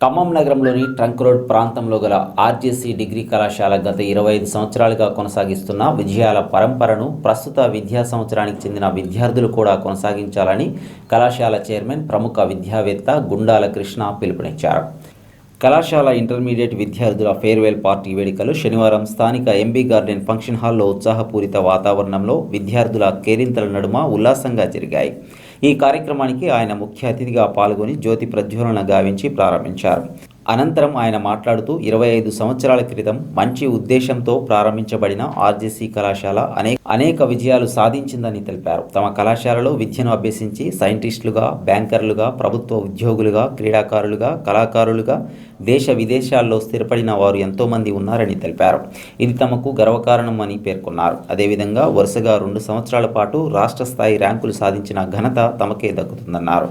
ఖమ్మం నగరంలోని trunk road ప్రాంతంలో గల ఆర్జేసీ డిగ్రీ కళాశాల గత 25 సంవత్సరాలుగా కొనసాగిస్తున్న విజయాల పరంపరను ప్రస్తుత విద్యా సంవత్సరానికి చెందిన విద్యార్థులు కూడా కొనసాగించాలని కళాశాల చైర్మన్ ప్రముఖ విద్యావేత్త గుండాల కృష్ణ పిలుపునిచ్చారు. కళాశాల ఇంటర్మీడియట్ విద్యార్థుల ఫేర్వెల్ పార్టీ వేడుకలు శనివారం స్థానిక ఎంబీ గార్డెన్ ఫంక్షన్ హాల్లో ఉత్సాహపూరిత వాతావరణంలో విద్యార్థుల కేరింతల నడుమ ఉల్లాసంగా జరిగాయి. ఈ కార్యక్రమానికి ఆయన ముఖ్య అతిథిగా పాల్గొని జ్యోతి ప్రజ్వలన గావించి ప్రారంభించారు. అనంతరం ఆయన మాట్లాడుతూ 25 సంవత్సరాల క్రితం మంచి ఉద్దేశంతో ప్రారంభించబడిన ఆర్జేసీ కళాశాల అనేక విజయాలు సాధించిందని తెలిపారు. తమ కళాశాలలో విద్యను అభ్యసించి సైంటిస్టులుగా, బ్యాంకర్లుగా, ప్రభుత్వ ఉద్యోగులుగా, క్రీడాకారులుగా, కళాకారులుగా దేశ విదేశాల్లో స్థిరపడిన వారు ఎంతోమంది ఉన్నారని తెలిపారు. ఇది తమకు గర్వకారణం అని పేర్కొన్నారు. అదేవిధంగా వరుసగా 2 సంవత్సరాల పాటు రాష్ట్ర స్థాయి ర్యాంకులు సాధించిన ఘనత తమకే దక్కుతుందన్నారు.